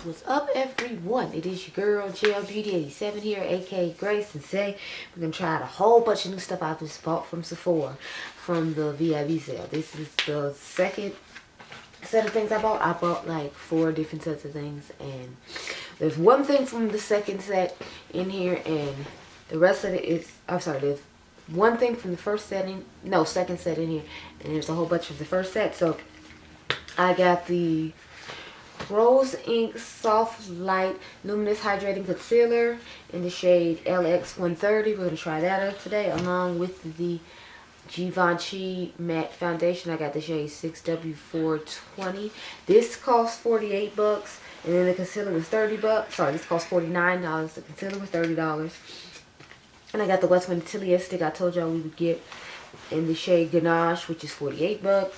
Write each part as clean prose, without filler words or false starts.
What's up, everyone? It is your girl JL Beauty 87 here, aka Grace, and today we're gonna try out a whole bunch of new stuff I just bought from Sephora from the VIB sale. This is the second set of things I bought. I bought like 4 different sets of things, and there's one thing from the second set in here, and the rest of it is, I'm sorry, there's one thing from the second set in here, and there's a whole bunch of the first set. So I got the Rose Ink Soft Light Luminous Hydrating Concealer in the shade LX130. We're going to try that out today, along with the Givenchy Matte Foundation. I got the shade 6W420. This cost 48 bucks, and then the concealer was 30 bucks. Sorry, this cost $49. The concealer was $30. And I got the West Wind Tilia stick I told y'all we would get in the shade Ganache, which is 48 bucks.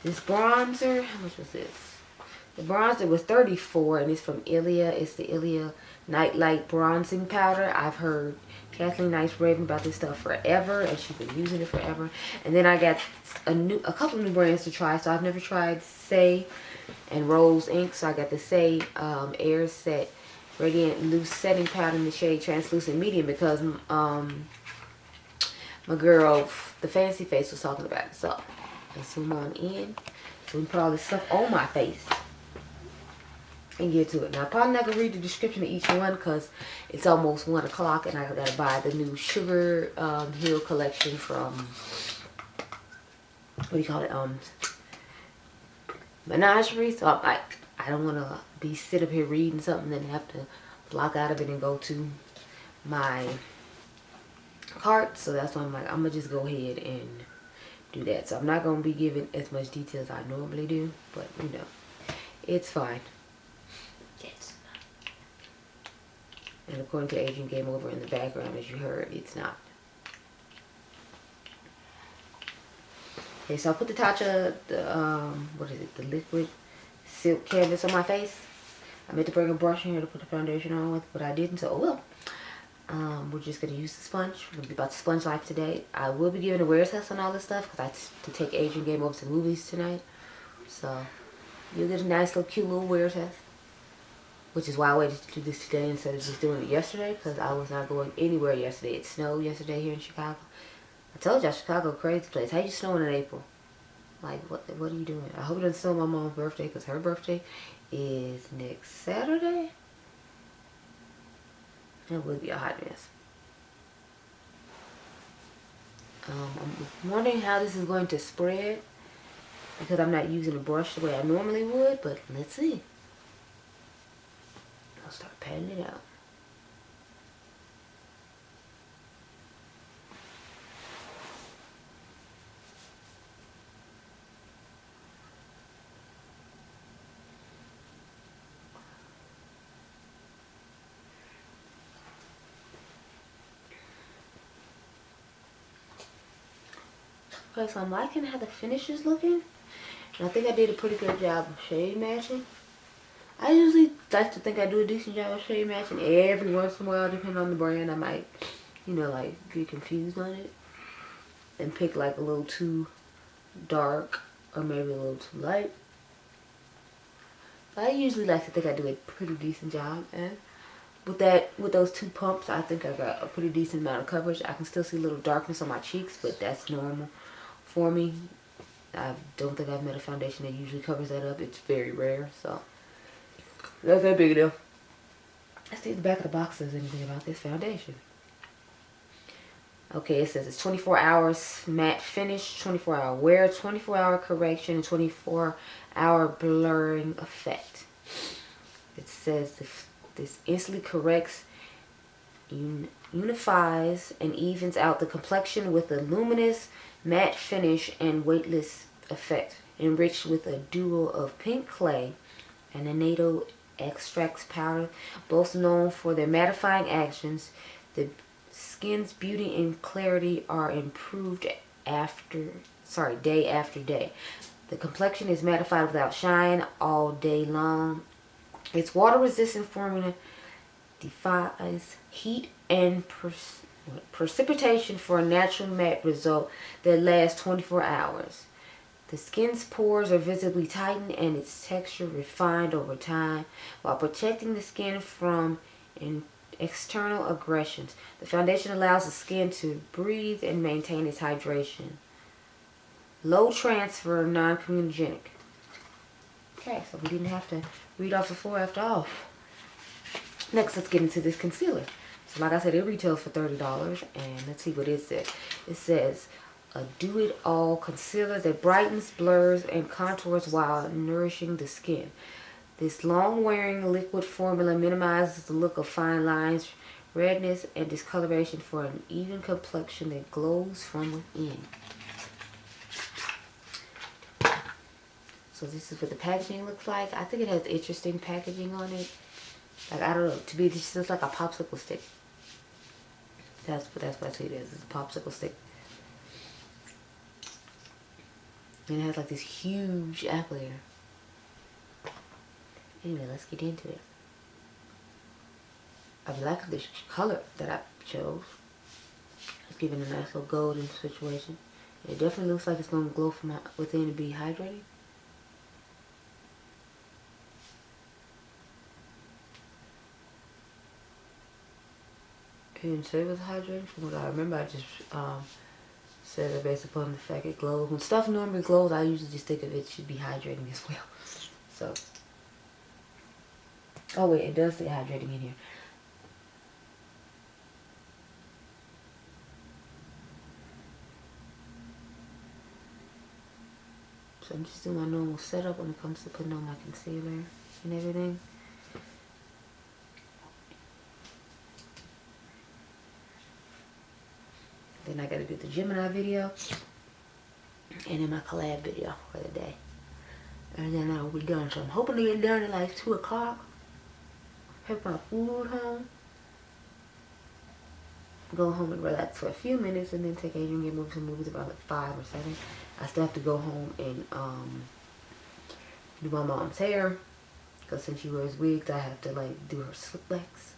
This bronzer, how much was this? The bronzer was 34, and it's from Ilia. It's the Ilia Nightlight Bronzing Powder. I've heard Kathleen Knight's raving about this stuff forever, and she's been using it forever. And then I got a couple new brands to try. So I've never tried Say and Rose Ink, so I got the Say Air Set Radiant Loose Setting Powder in the shade Translucent Medium, because my girl, the Fancy Face, was talking about it. So let's zoom on in so we can put all this stuff on my face and get to it. Now, I'm probably not going to read the description of each one because it's almost 1 o'clock and I got to buy the new Sugar Hill collection from, what do you call it, Menagerie. So I don't want to sit up here reading something and have to block out of it and go to my cart. So that's why I'm like, I'm going to just go ahead and do that. So I'm not going to be giving as much detail as I normally do, but you know, it's fine. And according to Adriangameover in the background, as you heard, it's not. Okay, so I put the Tatcha, the liquid silk canvas on my face. I meant to bring a brush in here to put the foundation on with, but I didn't, so oh well. We're just going to use the sponge. We're going to be about the sponge life today. I will be giving a wear test on all this stuff because I have to take Adriangameover to the movies tonight. So you'll get a nice little cute little wear test. Which is why I waited to do this today instead of just doing it yesterday, because I was not going anywhere yesterday. It snowed yesterday here in Chicago. I told y'all, Chicago, crazy place. How you snowing in April? Like, what are you doing? I hope it doesn't snow my mom's birthday, because her birthday is next Saturday. It would be a hot mess. I'm wondering how this is going to spread, because I'm not using a brush the way I normally would, but let's see. I'll start patting it out. Okay, so I'm liking how the finish is looking. And I think I did a pretty good job of shade matching. I usually like to think I do a decent job of shade matching. Every once in a while, depending on the brand, I might, you know, like get confused on it and pick like a little too dark or maybe a little too light. But I usually like to think I do a pretty decent job, and with those 2 pumps, I think I got a pretty decent amount of coverage. I can still see a little darkness on my cheeks, but that's normal for me. I don't think I've met a foundation that usually covers that up. It's very rare, so that's that big a deal. Let's see if the back of the box says anything about this foundation. Okay, it says it's 24 hours matte finish, 24-hour wear, 24-hour correction, and 24-hour blurring effect. It says this instantly corrects, unifies, and evens out the complexion with a luminous matte finish and weightless effect, enriched with a duo of pink clay and a NATO extracts powder, both known for their mattifying actions. The skin's beauty and clarity are improved day after day. The complexion is mattified without shine all day long. Its water-resistant formula defies heat and precipitation for a natural matte result that lasts 24 hours. The skin's pores are visibly tightened and its texture refined over time while protecting the skin from external aggressions. The foundation allows the skin to breathe and maintain its hydration. Low transfer, non-comedogenic. Okay, so we didn't have to read off the floor after all. Next, let's get into this concealer. So like I said, it retails for $30, and let's see what it says. It says a do-it-all concealer that brightens, blurs, and contours while nourishing the skin. This long-wearing liquid formula minimizes the look of fine lines, redness, and discoloration for an even complexion that glows from within. So this is what the packaging looks like. I think it has interesting packaging on it. Like, I don't know, to me this looks like a popsicle stick. That's what I see it is. It's a popsicle stick. And it has like this huge applicator. Anyway, let's get into it. I like this color that I chose. It's giving a nice little golden situation. It definitely looks like it's going to glow from within and be hydrating. I didn't say it was hydrating. From what I remember, I just said it based upon the fact it glows. When stuff normally glows, I usually just think of it should be hydrating as well. So, oh wait, it does say hydrating in here. So I'm just doing my normal setup when it comes to putting on my concealer and everything. Then I gotta do the Gemini video and then my collab video for the day. And then I'll be done. So I'm hoping to get done at like 2 o'clock. Have my food home. Go home and relax for a few minutes and then take Adriangameover some movies around like 5 or 7. I still have to go home and do my mom's hair. Because since she wears wigs, I have to like do her slip backs.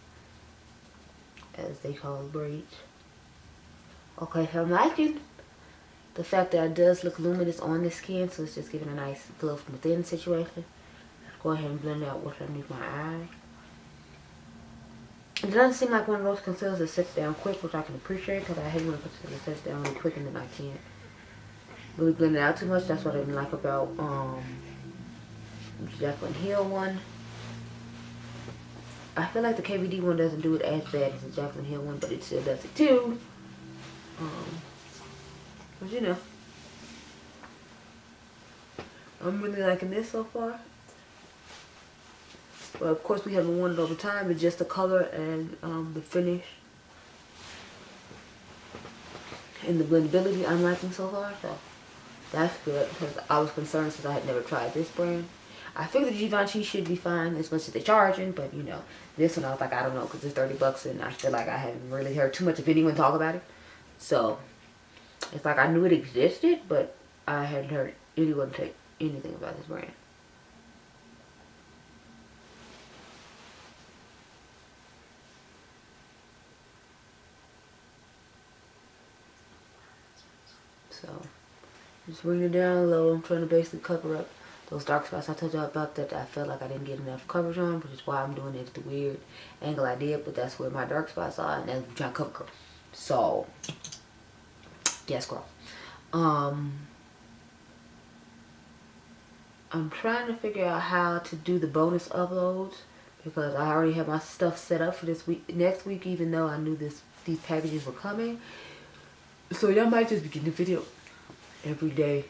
As they call braids. Okay, so I'm liking the fact that it does look luminous on the skin, so it's just giving a nice glow from within situation. Let's go ahead and blend out what's underneath my eye. It doesn't seem like one of those concealers that sets down quick, which I can appreciate because I hate when a concealer sets down really quick and then I can't really blend it out too much. That's what I didn't like about Jaclyn Hill one. I feel like the KVD one doesn't do it as bad as the Jaclyn Hill one, but it still does it too. But you know, I'm really liking this so far. But of course we haven't worn it over time. It's just the color and the finish and the blendability I'm liking so far. So that's good because I was concerned since I had never tried this brand. I figured the Givenchy should be fine as much as they're charging, but you know, this one I was like, I don't know, because it's $30 and I feel like I haven't really heard too much of anyone talk about it. So it's like I knew it existed, but I hadn't heard anyone say anything about this brand. So just bring it down low. I'm trying to basically cover up those dark spots I told you about that I felt like I didn't get enough coverage on, which is why I'm doing it at the weird angle I did, but that's where my dark spots are, and that's what I'm trying to cover, girl. So yes, girl. I'm trying to figure out how to do the bonus uploads because I already have my stuff set up for this week, next week, even though I knew these packages were coming. So y'all might just be getting a video every day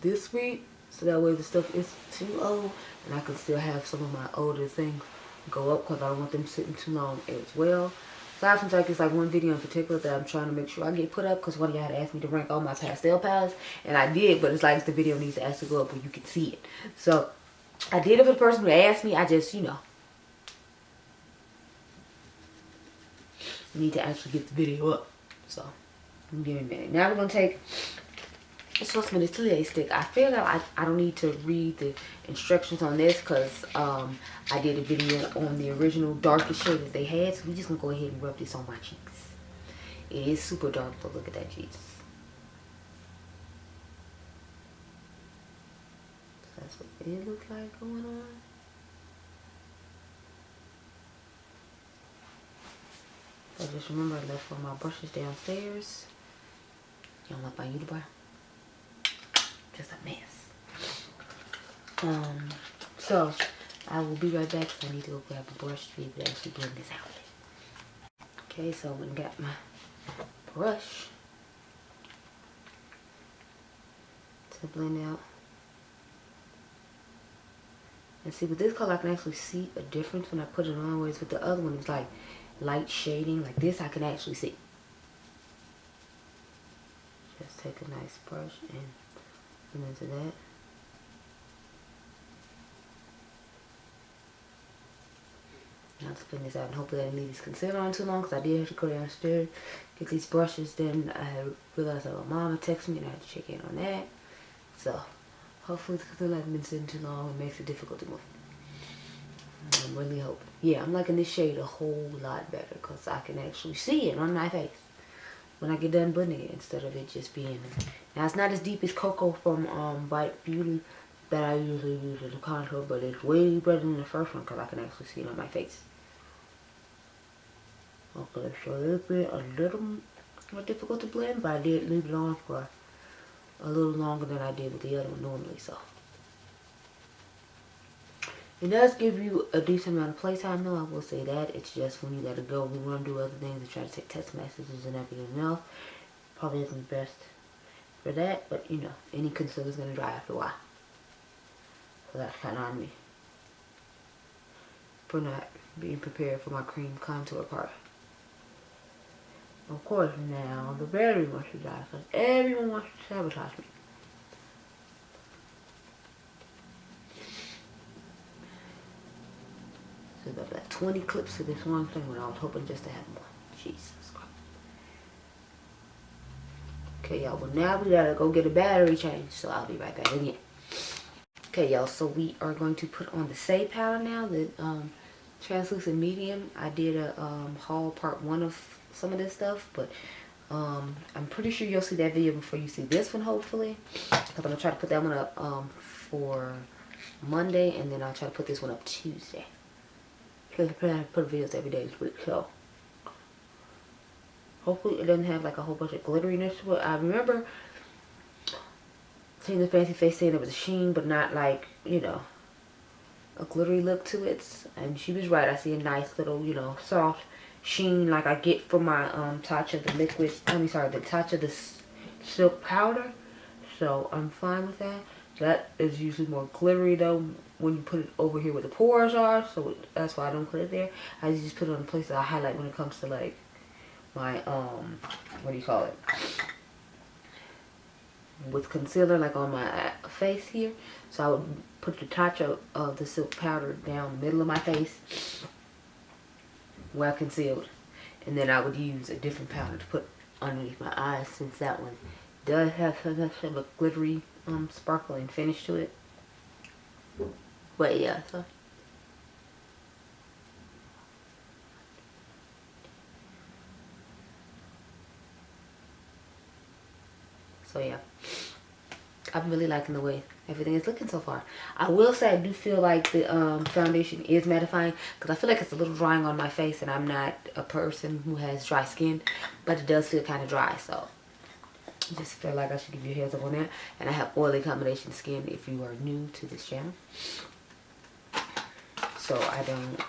this week, so that way the stuff is too old and I can still have some of my older things go up because I don't want them sitting too long as well. Aside from like it's like one video in particular that I'm trying to make sure I get put up because one of y'all had asked me to rank all my pastel palettes and I did, but it's like the video needs to actually go up where you can see it. So I did it for the person who asked me. I just, you know, need to actually get the video up. So give me a minute. Now we're gonna take it's supposed to be the Ilia stick. I feel like I don't need to read the instructions on this because I did a video on the original darkest shade that they had. So we just gonna go ahead and rub this on my cheeks. It is super dark, but look at that, Jesus. That's what it looks like going on. I just remember I left one of my brushes downstairs. You don't like my Huda bar? Just a mess. So I will be right back because I need to go grab a brush to be able to actually blend this out. Okay, so I went and got my brush to blend out. And see, with this color I can actually see a difference when I put it on, whereas with the other one it's like light shading. Like this I can actually see. Just take a nice brush and blend into that. Now to blend this out, and hopefully I didn't leave this concealer on too long because I did have to go downstairs get these brushes. Then I realized that my mama texted me and I had to check in on that. So hopefully the concealer hasn't been sitting too long and makes it difficult to move. I'm really hoping. Yeah, I'm liking this shade a whole lot better because I can actually see it on my face when I get done blending it instead of it just being. Now it's not as deep as Cocoa from White Beauty that I usually use as a contour, but it's way better than the first one because I can actually see it on my face. Okay, so it's been a little more difficult to blend, but I did leave it on for a little longer than I did with the other one normally, so. It does give you a decent amount of playtime though, I will say that. It's just when you gotta go, we want to do other things and try to take text messages and everything else. Probably isn't the best for that, but you know, any concealer is gonna dry after a while. So that's kind of on me for not being prepared for my cream contour part. Of course, now the battery wants to die because everyone wants to sabotage me. So there's like 20 clips to this one thing when I was hoping just to have more. Jesus Christ. Okay, y'all. Well, now we gotta go get a battery change, so I'll be right back again. Okay, y'all. So we are going to put on the Say powder now, the translucent medium. I did a haul part 1 of some of this stuff, but I'm pretty sure you'll see that video before you see this one, hopefully. Because I'm gonna try to put that one up for Monday, and then I'll try to put this one up Tuesday. Because I plan to put videos every day this week, so hopefully it doesn't have like a whole bunch of glitteriness to it. I remember seeing the fancy face saying it was a sheen, but not like, you know, a glittery look to it. And she was right. I see a nice little, you know, soft sheen like I get from my touch of the liquid, the touch of the silk powder. So I'm fine with that. That is usually more glittery though when you put it over here where the pores are, so that's why I don't put it there. I just put it on the places I highlight when it comes to like my what do you call it, with concealer, like on my face here. So I would put the touch of the silk powder down the middle of my face where I concealed, and then I would use a different powder to put underneath my eyes, since that one does have some a glittery sparkling finish to it. But yeah, so yeah, I'm really liking the way everything is looking so far. I will say I do feel like the foundation is mattifying, because I feel like it's a little drying on my face, and I'm not a person who has dry skin, but it does feel kind of dry, so I just feel like I should give you a heads up on that. And I have oily combination skin if you are new to this channel, so I don't.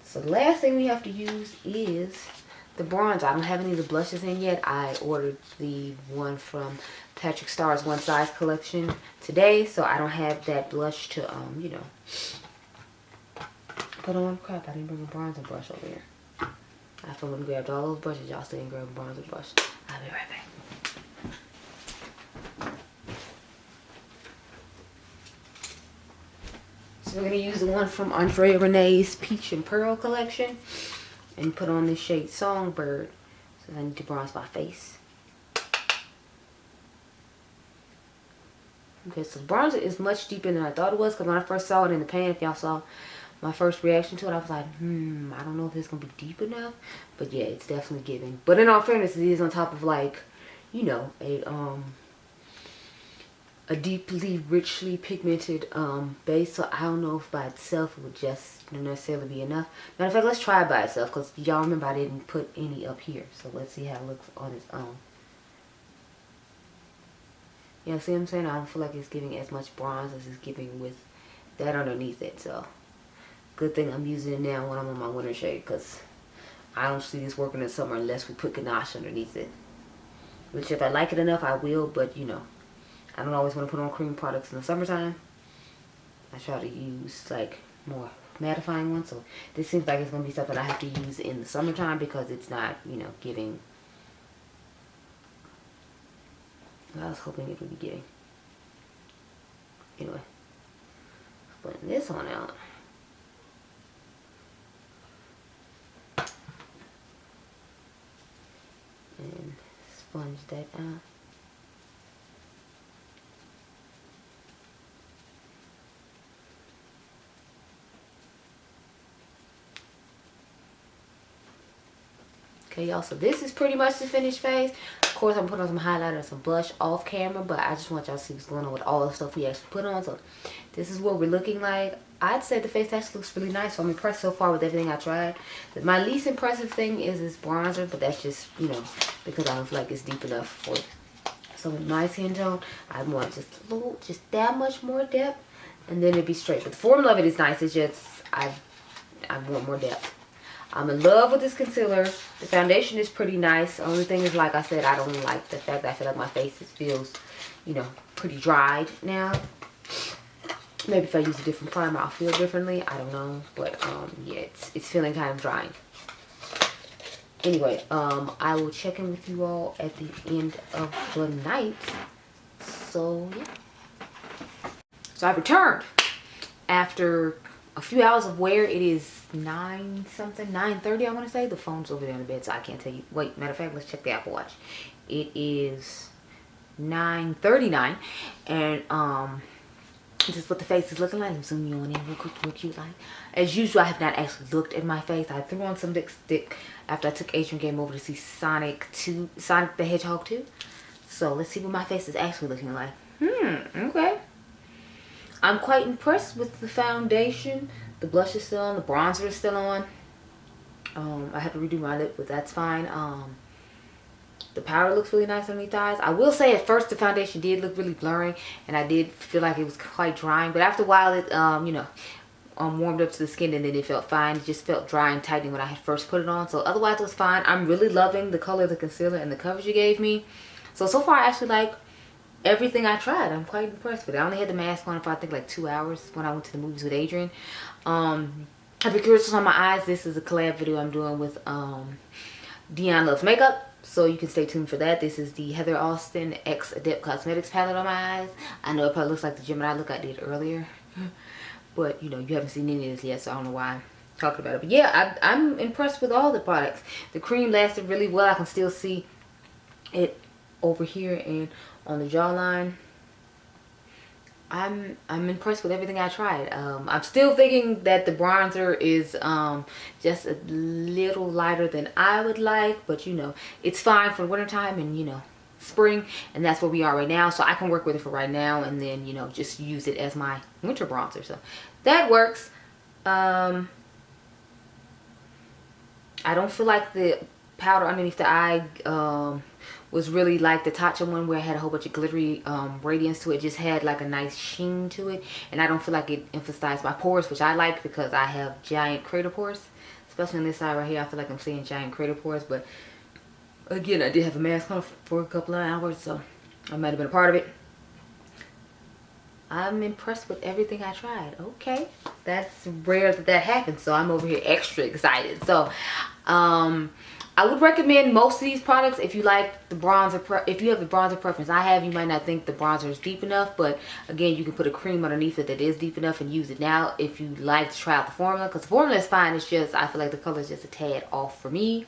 So the last thing we have to use is the bronzer. I don't have any of the blushes in yet. I ordered the one from Patrick Starr's One Size collection today, so I don't have that blush to you know, put on. Crap, I didn't bring a bronzer brush over here. After I grabbed all those brushes, y'all still didn't grab a bronzer brush. I'll be right back. So we're going to use the one from Andrea Renee's Peach and Pearl collection and put on this shade Songbird. So I need to bronze my face. Okay, so the bronzer is much deeper than I thought it was, because when I first saw it in the pan, if y'all saw my first reaction to it, I was like, I don't know if it's going to be deep enough. But yeah, it's definitely giving. But in all fairness, it is on top of, like, you know, a a deeply, richly pigmented base, so I don't know if by itself it would just necessarily be enough. Matter of fact, let's try it by itself, because y'all remember I didn't put any up here. So let's see how it looks on its own. You know, see what I'm saying? I don't feel like it's giving as much bronze as it's giving with that underneath it. So good thing I'm using it now when I'm on my winter shade, because I don't see this working in summer unless we put ganache underneath it. Which if I like it enough, I will, but you know, I don't always want to put on cream products in the summertime. I try to use like more mattifying ones. So this seems like it's going to be something I have to use in the summertime because it's not, you know, giving. I was hoping it would be giving. Anyway, putting this on out. And sponge that out. Okay, y'all, so this is pretty much the finished face. Of course, I'm putting on some highlighter and some blush off camera, but I just want y'all to see what's going on with all the stuff we actually put on. So this is what we're looking like. I'd say the face actually looks really nice, so I'm impressed so far with everything I tried. My least impressive thing is this bronzer, but that's just, you know, because I don't feel like it's deep enough for it. So with my skin tone, I want just a little, just that much more depth, and then it'd be straight. But the formula of it is nice. It's just, I want more depth. I'm in love with this concealer. The foundation is pretty nice. The only thing is, like I said, I don't like the fact that I feel like my face feels, you know, pretty dried now. Maybe if I use a different primer, I'll feel differently. I don't know. But, yeah, it's feeling kind of drying. Anyway, I will check in with you all at the end of the night. So, yeah. So, I've returned after a few hours of wear. It is 9 something, 9:30 I want to say. The phone's over there on the bed, so I can't tell you. Wait, matter of fact, let's check the Apple Watch. It is 9:39, and this is what the face is looking like. I'm zooming you on in real quick, real cute like. As usual, I have not actually looked at my face. I threw on some lipstick after I took Adriangameover to see Sonic the Hedgehog 2. So let's see what my face is actually looking like. Okay. I'm quite impressed with the foundation. The blush is still on. The bronzer is still on. I had to redo my lip, but that's fine. The powder looks really nice underneath the eyes. I will say at first the foundation did look really blurry, and I did feel like it was quite drying. But after a while, it you know, warmed up to the skin, and then it felt fine. It just felt dry and tightening when I had first put it on. So otherwise, it was fine. I'm really loving the color of the concealer and the coverage you gave me. So far, I actually like everything I tried. I'm quite impressed with it. I only had the mask on for I think like 2 hours when I went to the movies with Adrian. If you're curious on my eyes, this is a collab video I'm doing with Dionluvsmakeup, so you can stay tuned for that. This is the Heather Austin X Adept Cosmetics palette on my eyes. I know it probably looks like the Gemini look I did earlier, but you know, you haven't seen any of this yet, so I don't know why I'm talking about it. But yeah, I'm impressed with all the products. The cream lasted really well. I can still see it over here and on the jawline. I'm impressed with everything I tried. I'm still thinking that the bronzer is just a little lighter than I would like, but you know, it's fine for wintertime and, you know, spring, and that's where we are right now. So I can work with it for right now, and then, you know, just use it as my winter bronzer. So that works. I don't feel like the powder underneath the eye was really like the Tatcha one where I had a whole bunch of glittery radiance to it. It just had like a nice sheen to it, and I don't feel like it emphasized my pores, which I like because I have giant crater pores, especially on this side right here. I feel like I'm seeing giant crater pores, but again, I did have a mask on for a couple of hours, so I might have been a part of it. I'm impressed with everything I tried. Okay, that's rare that happens, so I'm over here extra excited. So I would recommend most of these products if you like the bronzer. If you have the bronzer preference I have, you might not think the bronzer is deep enough, but again, you can put a cream underneath it that is deep enough and use it now if you like to try out the formula, because the formula is fine. It's just I feel like the color is just a tad off for me.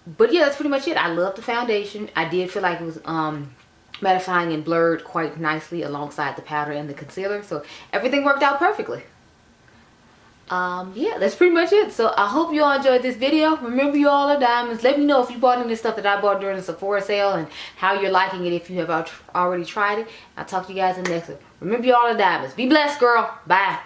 But yeah, that's pretty much it. I love the foundation. I did feel like it was mattifying and blurred quite nicely alongside the powder and the concealer, so everything worked out perfectly. yeah, that's pretty much it. So I hope you all enjoyed this video. Remember, you all are diamonds. Let me know if you bought any of this stuff that I bought during the Sephora sale and how you're liking it if you have already tried it. I'll talk to you guys in the next one. Remember, you all are diamonds. Be blessed, girl. Bye.